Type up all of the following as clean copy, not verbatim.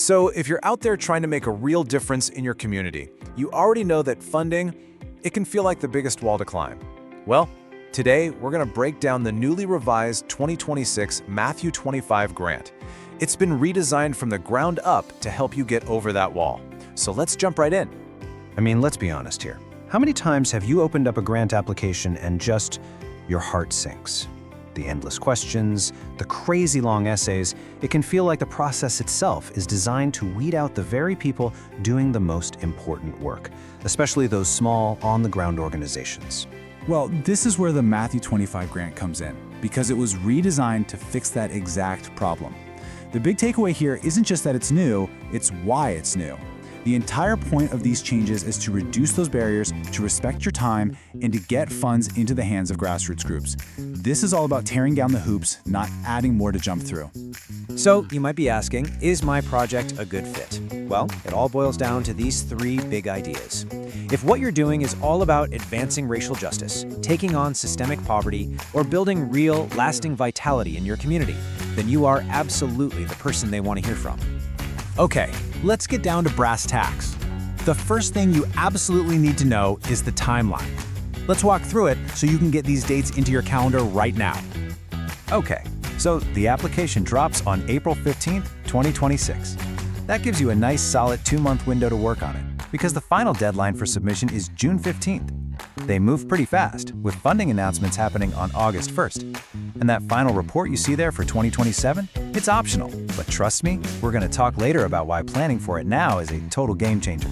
So if you're out there trying to make a real difference in your community, you already know that funding, it can feel like the biggest wall to climb. Well, today we're going to break down the newly revised 2026 Matthew 25 grant. It's been redesigned from the ground up to help you get over that wall. So let's jump right in. I mean, let's be honest here. How many times have you opened up a grant application and just your heart sinks? The endless questions, the crazy long essays, it can feel like the process itself is designed to weed out the very people doing the most important work, especially those small, on-the-ground organizations. Well, this is where the Matthew 25 grant comes in, because it was redesigned to fix that exact problem. The big takeaway here isn't just that it's new, it's why it's new. The entire point of these changes is to reduce those barriers, to respect your time, and to get funds into the hands of grassroots groups. This is all about tearing down the hoops, not adding more to jump through. So you might be asking, is my project a good fit? Well, it all boils down to these three big ideas. If what you're doing is all about advancing racial justice, taking on systemic poverty, or building real, lasting vitality in your community, then you are absolutely the person they want to hear from. Okay, let's get down to brass tacks. The first thing you absolutely need to know is the timeline. Let's walk through it so you can get these dates into your calendar right now. Okay, so the application drops on April 15th, 2026. That gives you a nice solid 2-month window to work on it, because the final deadline for submission is June 15th. They move pretty fast, with funding announcements happening on August 1st. And that final report you see there for 2027, it's optional. But trust me, we're going to talk later about why planning for it now is a total game changer.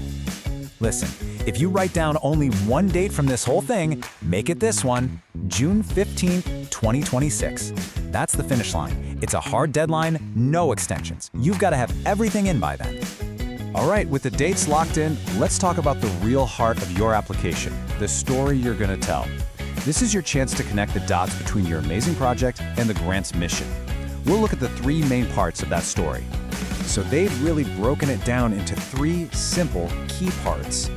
Listen, if you write down only one date from this whole thing, make it this one, June 15th, 2026. That's the finish line. It's a hard deadline, no extensions. You've got to have everything in by then. All right, with the dates locked in, let's talk about the real heart of your application, the story you're going to tell. This is your chance to connect the dots between your amazing project and the grant's mission. We'll look at the three main parts of that story. So they've really broken it down into three simple key parts.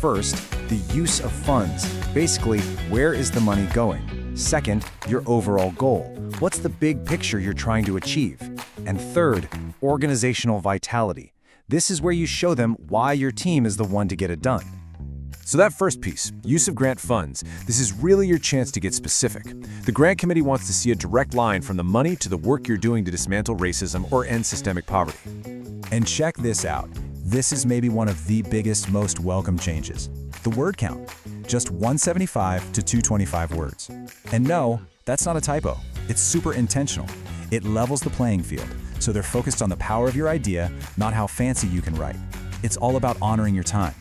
First, the use of funds. Basically, where is the money going? Second, your overall goal. What's the big picture you're trying to achieve? And third, organizational vitality. This is where you show them why your team is the one to get it done. So that first piece, use of grant funds, this is really your chance to get specific. The grant committee wants to see a direct line from the money to the work you're doing to dismantle racism or end systemic poverty. And check this out. This is maybe one of the biggest, most welcome changes. The word count, just 175 to 225 words. And no, that's not a typo. It's super intentional. It levels the playing field, so they're focused on the power of your idea, not how fancy you can write. It's all about honoring your time.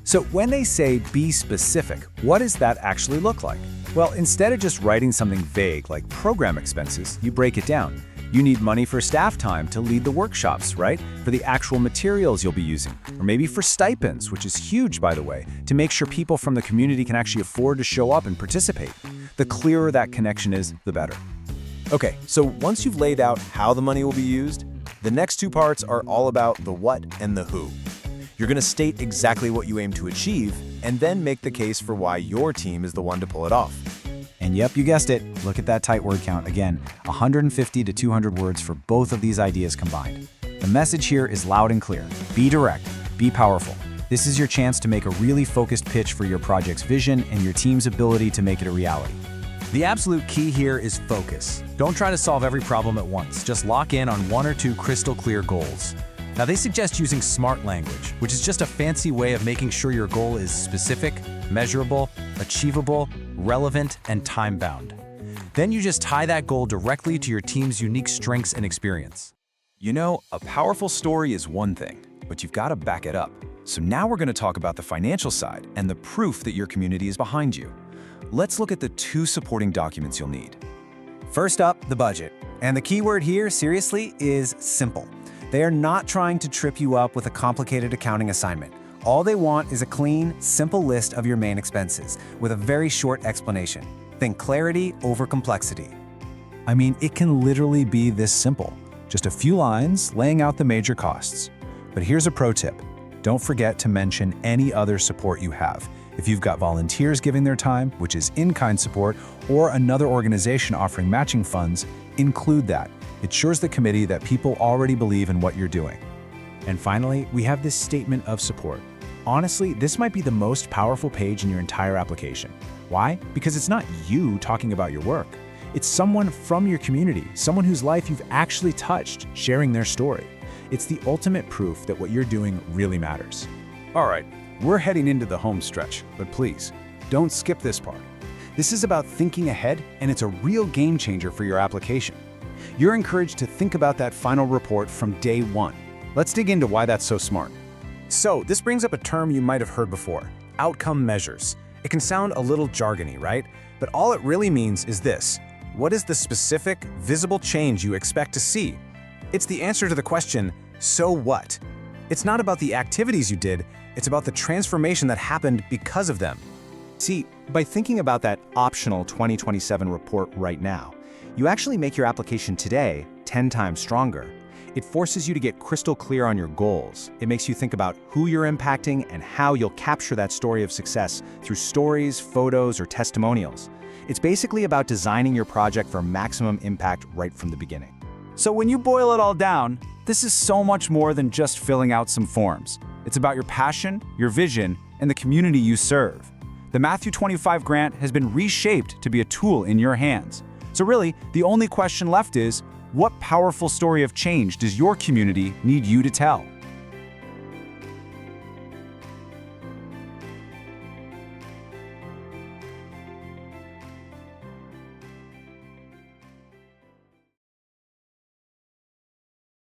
So when they say be specific, what does that actually look like? Well, instead of just writing something vague like program expenses, you break it down. You need money for staff time to lead the workshops, right? For the actual materials you'll be using. Or maybe for stipends, which is huge, by the way, to make sure people from the community can actually afford to show up and participate. The clearer that connection is, the better. Okay, so once you've laid out how the money will be used, the next two parts are all about the what and the who. You're going to state exactly what you aim to achieve, and then make the case for why your team is the one to pull it off. And yep, you guessed it. Look at that tight word count. Again, 150 to 200 words for both of these ideas combined. The message here is loud and clear. Be direct. Be powerful. This is your chance to make a really focused pitch for your project's vision and your team's ability to make it a reality. The absolute key here is focus. Don't try to solve every problem at once. Just lock in on one or two crystal clear goals. Now, they suggest using SMART language, which is just a fancy way of making sure your goal is specific, measurable, achievable, relevant, and time-bound. Then you just tie that goal directly to your team's unique strengths and experience. You know, a powerful story is one thing, but you've got to back it up. So now we're going to talk about the financial side and the proof that your community is behind you. Let's look at the two supporting documents you'll need. First up, the budget. And the key word here, seriously, is simple. They are not trying to trip you up with a complicated accounting assignment. All they want is a clean, simple list of your main expenses with a very short explanation. Think clarity over complexity. I mean, it can literally be this simple. Just a few lines laying out the major costs. But here's a pro tip. Don't forget to mention any other support you have. If you've got volunteers giving their time, which is in-kind support, or another organization offering matching funds, include that. It assures the committee that people already believe in what you're doing. And finally, we have this statement of support. Honestly, this might be the most powerful page in your entire application. Why? Because it's not you talking about your work. It's someone from your community, someone whose life you've actually touched, sharing their story. It's the ultimate proof that what you're doing really matters. All right, we're heading into the home stretch, but please, don't skip this part. This is about thinking ahead, and it's a real game changer for your application. You're encouraged to think about that final report from day one. Let's dig into why that's so smart. So, this brings up a term you might have heard before, outcome measures. It can sound a little jargony, right? But all it really means is this: what is the specific, visible change you expect to see? It's the answer to the question, so what? It's not about the activities you did, it's about the transformation that happened because of them. See, by thinking about that optional 2027 report right now, you actually make your application today 10 times stronger. It forces you to get crystal clear on your goals. It makes you think about who you're impacting and how you'll capture that story of success through stories, photos, or testimonials. It's basically about designing your project for maximum impact right from the beginning. So when you boil it all down, this is so much more than just filling out some forms. It's about your passion, your vision, and the community you serve. The Matthew 25 grant has been reshaped to be a tool in your hands. So really, the only question left is, what powerful story of change does your community need you to tell?